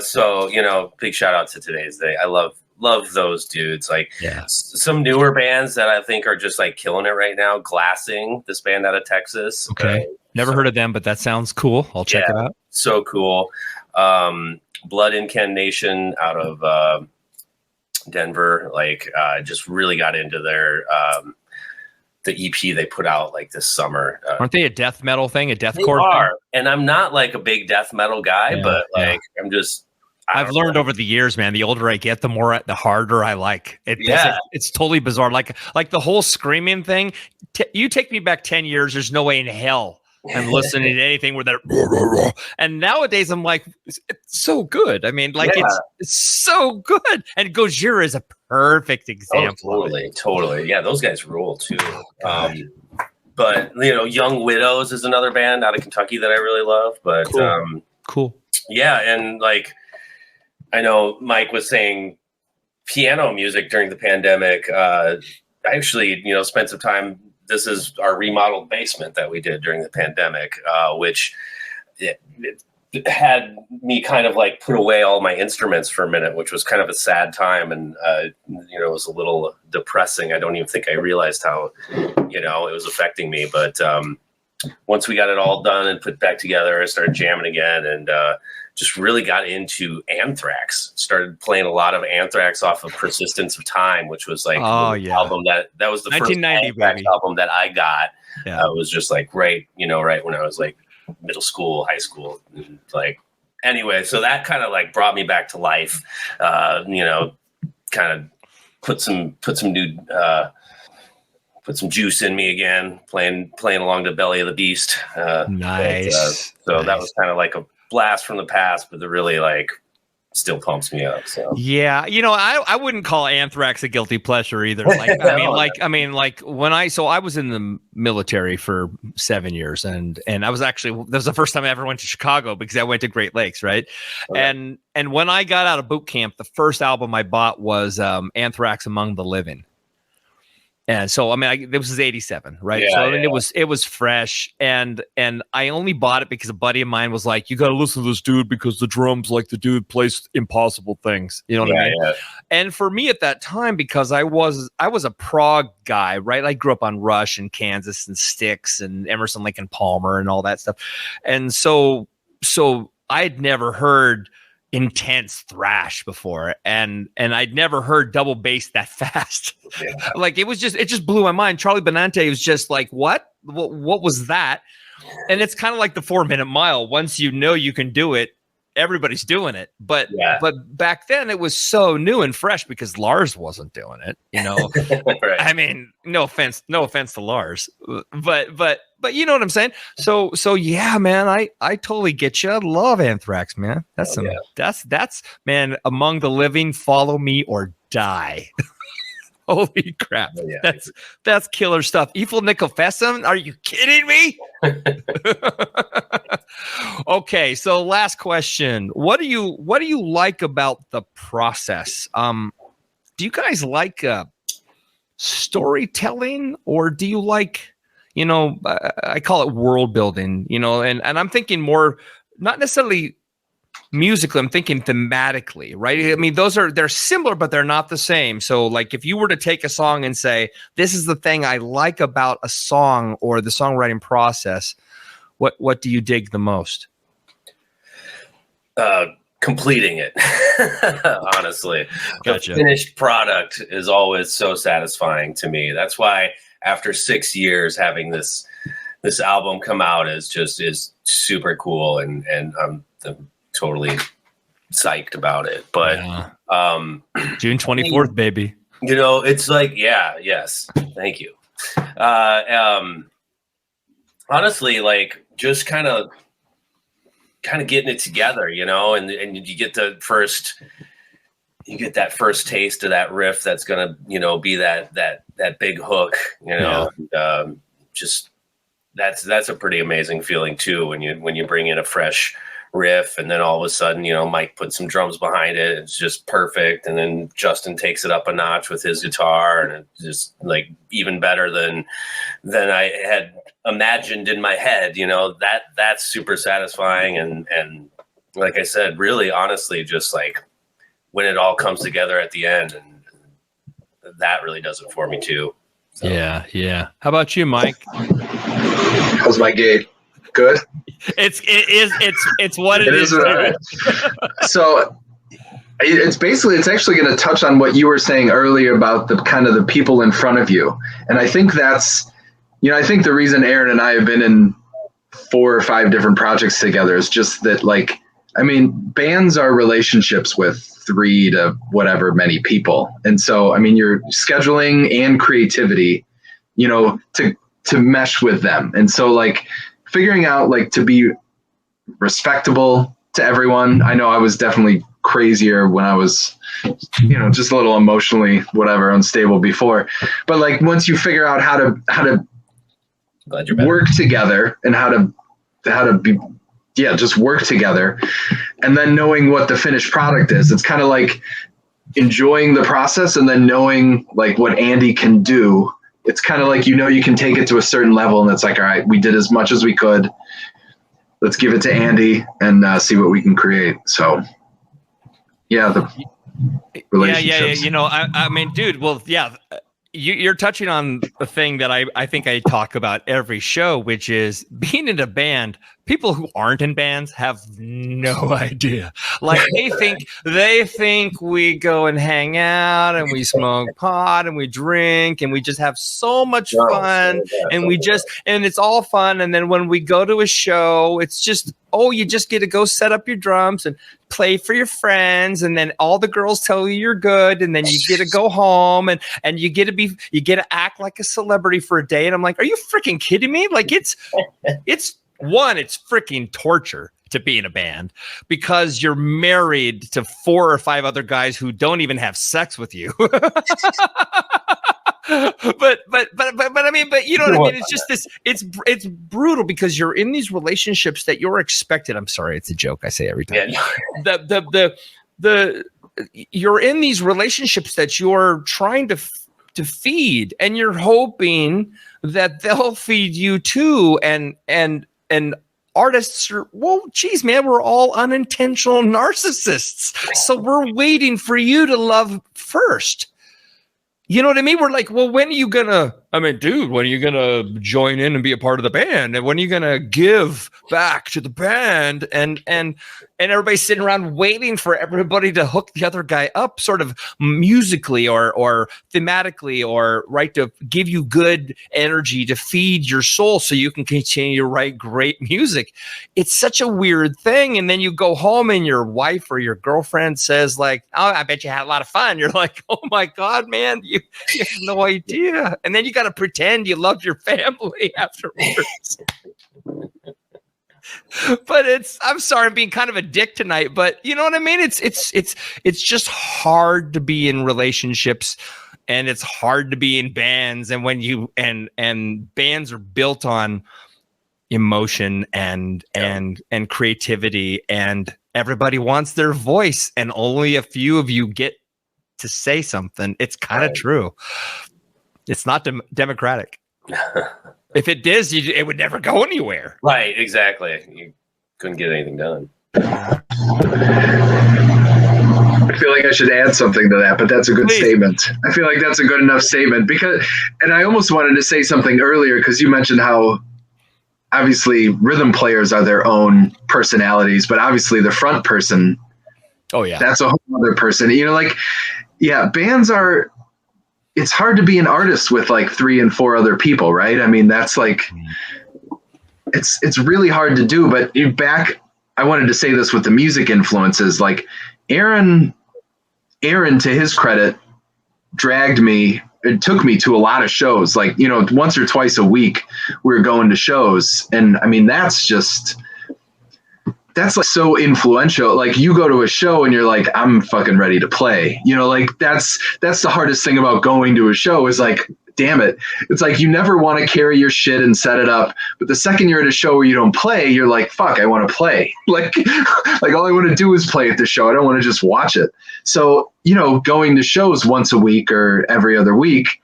So, big shout out to Today's Day. I love love those dudes. Like Yeah. some newer bands that I think are just like killing it right now. Glassing, this band out of Texas. Okay. Never heard of them, but that sounds cool. I'll check it out. So cool. Blood Incantation out of Denver. Like just really got into their the EP they put out like this summer. Aren't they a death metal thing? A deathcore thing? And I'm not like a big death metal guy, but like I'm just. I've learned over the years, man. The older I get, the harder I like it. It's totally bizarre. Like the whole screaming thing. You take me back 10 years. There's no way in hell I'm listening to anything where they're. And nowadays, I'm like, it's so good. I mean, like it's so good. And Gojira is a perfect example. Oh, totally. Yeah, those guys rule too. But Young Widows is another band out of Kentucky that I really love. But cool. Yeah, and like. I know Mike was saying piano music during the pandemic. I actually, spent some time. This is our remodeled basement that we did during the pandemic, which it had me kind of like put away all my instruments for a minute, which was kind of a sad time. And, it was a little depressing. I don't even think I realized how, it was affecting me. But once we got it all done and put back together, I started jamming again and just really got into Anthrax. Started playing a lot of Anthrax off of Persistence of Time, which was like album that was the first Anthrax album that I got. Yeah. It was just like right when I was like middle school, high school, like anyway. So that kind of like brought me back to life. Kind of put some new. Put some juice in me again, playing along the Belly of the Beast. Nice. That was kind of like a blast from the past, but it really like still pumps me up. So yeah, I wouldn't call Anthrax a guilty pleasure either. Like I mean, when I was in the military for 7 years, and I was actually that was the first time I ever went to Chicago because I went to Great Lakes, right? Okay. And when I got out of boot camp, the first album I bought was Anthrax Among the Living. And so, I mean, this was 87, right? Yeah, so, I mean, it was fresh. And I only bought it because a buddy of mine was like, you got to listen to this dude because the drums, like the dude plays impossible things. You know what I mean? Yeah. And for me at that time, because I was a prog guy, right? I grew up on Rush and Kansas and Styx and Emerson, Lake and Palmer and all that stuff. And so I had never heard intense thrash before, and I'd never heard double bass that fast. Yeah. Like it just blew my mind. Charlie Benante was just like, what was that? And it's kind of like the 4-minute mile. Once you know you can do it, everybody's doing it. But back then it was so new and fresh because Lars wasn't doing it, Right. I mean, no offense to Lars, but you know what I'm saying? So yeah, man, I totally get you. I love Anthrax, man. That's that's man, Among the Living, Follow Me or Die. Holy crap. Yeah. That's killer stuff. Evil Nickelfessum? Are you kidding me? Okay, so last question. What do you like about the process? Do you guys like storytelling, or do you like, I call it world building, and I'm thinking more, not necessarily musically, I'm thinking thematically, right? I mean, they're similar, but they're not the same. So like if you were to take a song and say, this is the thing I like about a song or the songwriting process, what do you dig the most? Completing it. Honestly. Gotcha. The finished product is always so satisfying to me. That's why after 6 years having this album come out is super cool, and I'm totally psyched about it. But June 24th, baby. It's like, yes, thank you. Honestly, like just kind of getting it together, and you get that first taste of that riff that's gonna, be that big hook, and, just that's a pretty amazing feeling too when you bring in a fresh riff, and then all of a sudden, Mike puts some drums behind it. It's just perfect. And then Justin takes it up a notch with his guitar, and it's just like even better than I had imagined in my head. That's super satisfying. And like I said, really honestly, just like when it all comes together at the end, and that really does it for me too. So. Yeah. How about you, Mike? How's my gate? Good. It's what it is. Right. So it's actually going to touch on what you were saying earlier about the kind of the people in front of you. And I think that's, I think the reason Aaron and I have been in 4 or 5 different projects together is just that, like, bands are relationships with 3 to whatever many people. And so, you're scheduling and creativity, to mesh with them. And so, like, figuring out, like, to be respectable to everyone. I know I was definitely crazier when I was, just a little emotionally, whatever, unstable before. But, like, once you figure out how to work together and how to be, just work together, and then knowing what the finished product is, it's kind of like enjoying the process and then knowing, like, what Andy can do. It's kind of like, you can take it to a certain level, and it's like, all right, we did as much as we could. Let's give it to Andy and see what we can create. So, the relationships. Dude, well, yeah. You're touching on the thing that I think I talk about every show, which is being in a band. People who aren't in bands have no idea. Like, they think we go and hang out and we smoke pot and we drink and we just have so much fun, and it's all fun. And then when we go to a show, it's just, you just get to go set up your drums and play for your friends, and then all the girls tell you you're good, and then you get to go home and you get to act like a celebrity for a day. And I'm like, are you freaking kidding me? Like, it's freaking torture to be in a band because you're married to 4 or 5 other guys who don't even have sex with you. but you know what I mean? It's just this, it's brutal because you're in these relationships that you're expected. I'm sorry. It's a joke. I say every time. Yeah. You're in these relationships that you're trying to feed, and you're hoping that they'll feed you too. And artists are, well, geez, man, we're all unintentional narcissists. So we're waiting for you to love first. You know what I mean? We're like, well, when are you gonna, dude, when are you gonna join in and be a part of the band? And when are you gonna give back to the band? And everybody's sitting around waiting for everybody to hook the other guy up, sort of musically or thematically, or to give you good energy to feed your soul so you can continue to write great music. It's such a weird thing. And then you go home and your wife or your girlfriend says, like, oh, I bet you had a lot of fun. You're like, oh my God, man, you have no idea. And then you got to pretend you love your family afterwards. But I'm sorry, I'm being kind of a dick tonight, but you know what I mean? It's just hard to be in relationships, and it's hard to be in bands. And when and bands are built on emotion and creativity, and everybody wants their voice, and only a few of you get to say something. It's kind of true. It's not democratic. If it did, it would never go anywhere. Right, exactly. You couldn't get anything done. I feel like I should add something to that, but that's a good statement. I feel like that's a good enough statement and I almost wanted to say something earlier because you mentioned how obviously rhythm players are their own personalities, but obviously the front person, that's a whole other person. Bands are, it's hard to be an artist with like 3 and 4 other people, right? That's like, it's really hard to do. But I wanted to say this with the music influences, like Aaron, to his credit, it took me to a lot of shows. Like, once or twice a week we were going to shows. And that's like so influential. Like, you go to a show and you're like, I'm fucking ready to play. That's the hardest thing about going to a show is like, damn it. It's like, you never want to carry your shit and set it up. But the second you're at a show where you don't play, you're like, fuck, I want to play. Like all I want to do is play at the show. I don't want to just watch it. So, going to shows once a week or every other week,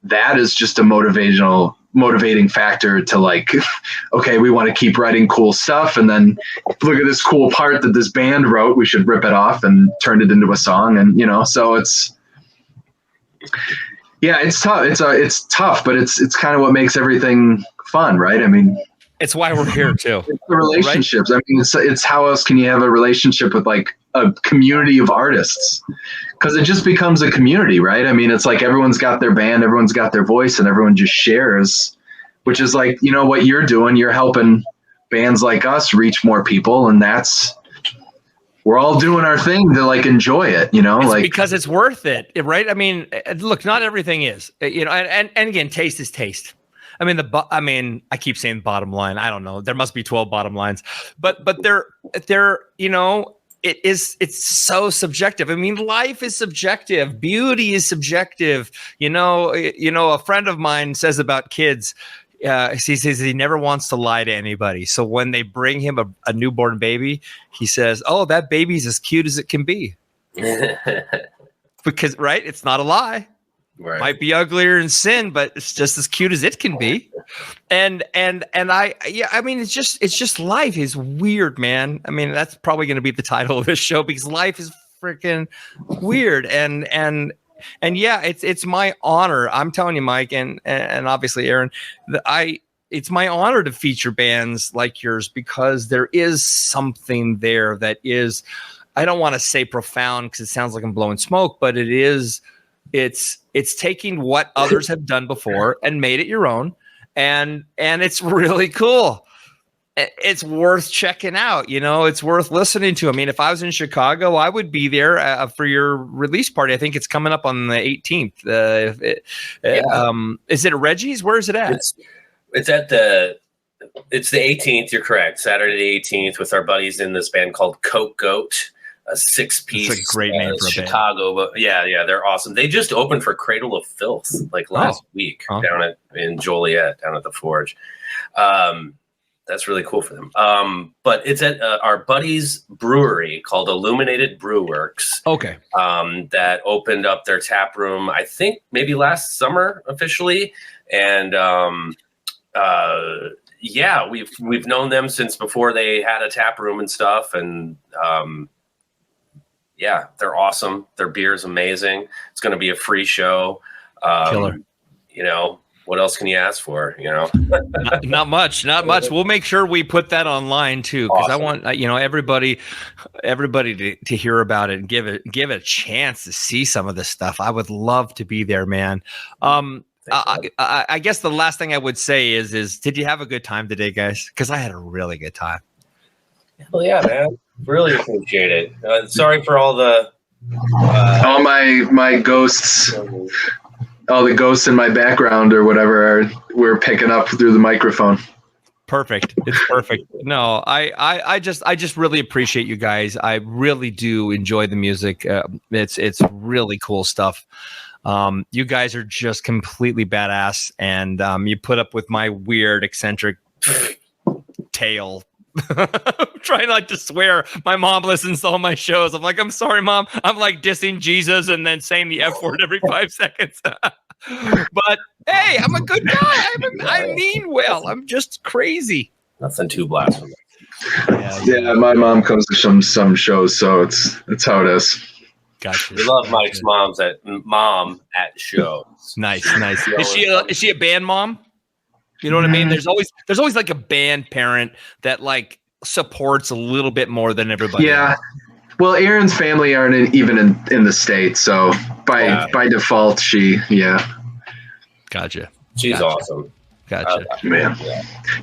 that is just a motivational motivating factor to like, okay, we want to keep writing cool stuff. And then look at this cool part that this band wrote. We should rip it off and turn it into a song. And, so it's tough. It's tough, but it's kind of what makes everything fun, right? I mean, it's why we're here too. It's the relationships. Right? I mean, it's how else can you have a relationship with like a community of artists? Because it just becomes a community, right? I mean, it's like everyone's got their band, everyone's got their voice, and everyone just shares, which is like, what you're doing. You're helping bands like us reach more people, and we're all doing our thing to like enjoy it, because it's worth it, right? I mean, look, not everything is, and again, taste is taste. I mean, I keep saying bottom line. I don't know. There must be 12 bottom lines, but they're it's so subjective. I mean, life is subjective. Beauty is subjective. A friend of mine says about kids, he says he never wants to lie to anybody. So when they bring him a newborn baby, he says, "Oh, that baby's as cute as it can be." Because, right? It's not a lie. Right. Might be uglier in sin, but it's just as cute as it can be. And I mean, it's just life is weird, man. I mean, that's probably going to be the title of this show, because life is freaking weird. And yeah, it's my honor. I'm telling you, Mike, and obviously Aaron, it's my honor to feature bands like yours, because there is something there that is, I don't want to say profound because it sounds like I'm blowing smoke, but it is. It's taking what others have done before and made it your own, and it's really cool. It's worth checking out. It's worth listening to. I mean, if I was in Chicago, I would be there for your release party. I think it's coming up on the 18th. Is it at Reggie's? Where is it at? It's the 18th. You're correct. Saturday the 18th with our buddies in this band called Coke Goat. A 6-piece, it's a great name for a Chicago, band. But yeah, they're awesome. They just opened for Cradle of Filth like last week down in Joliet, down at the Forge. That's really cool for them. But it's at our buddy's brewery called Illuminated Brewworks. Okay. That opened up their tap room, I think maybe last summer officially, and we've known them since before they had a tap room and stuff, and yeah, they're awesome. Their beer is amazing. It's going to be a free show. Killer. What else can you ask for? Not much. We'll make sure we put that online too, because awesome. I want everybody to hear about it and give it a chance to see some of this stuff. I would love to be there, man. I guess the last thing I would say is did you have a good time today, guys? Because I had a really good time. Hell yeah, man. Really appreciate it. Sorry for all the all my ghosts, all the ghosts in my background or whatever we're picking up through the microphone. Perfect. It's perfect. No, I just really appreciate you guys. I really do enjoy the music. It's really cool stuff. You guys are just completely badass, and you put up with my weird, eccentric tale. Trying not to swear. My mom listens to all my shows. I'm like, I'm sorry, Mom. I'm like dissing Jesus and then saying the F word every 5 seconds. But hey, I'm a good guy. I mean well. I'm just crazy. Nothing too blasphemous. Yeah, my mom comes to some shows, so it's how it is. Gotcha. We love Mike's mom at shows. Nice. Is she a band mom? You know what I mean? There's always like a band parent that like supports a little bit more than everybody else. Well, Aaron's family aren't even in the States, so by default, Gotcha. She's awesome. Gotcha. Man.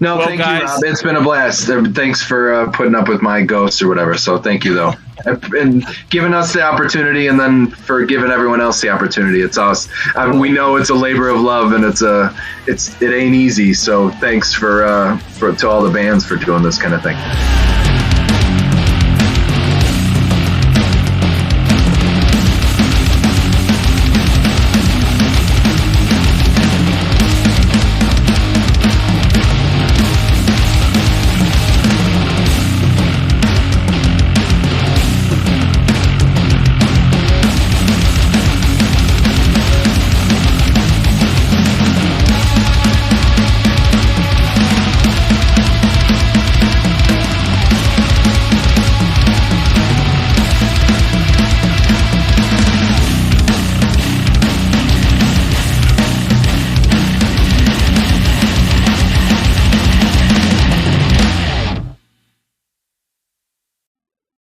No, well, thank guys, you, Rob. It's been a blast. Thanks for putting up with my ghosts or whatever. So thank you, though. And giving us the opportunity, and then for giving everyone else the opportunity. It's awesome. We know it's a labor of love, and it ain't easy. So thanks for to all the bands for doing this kind of thing.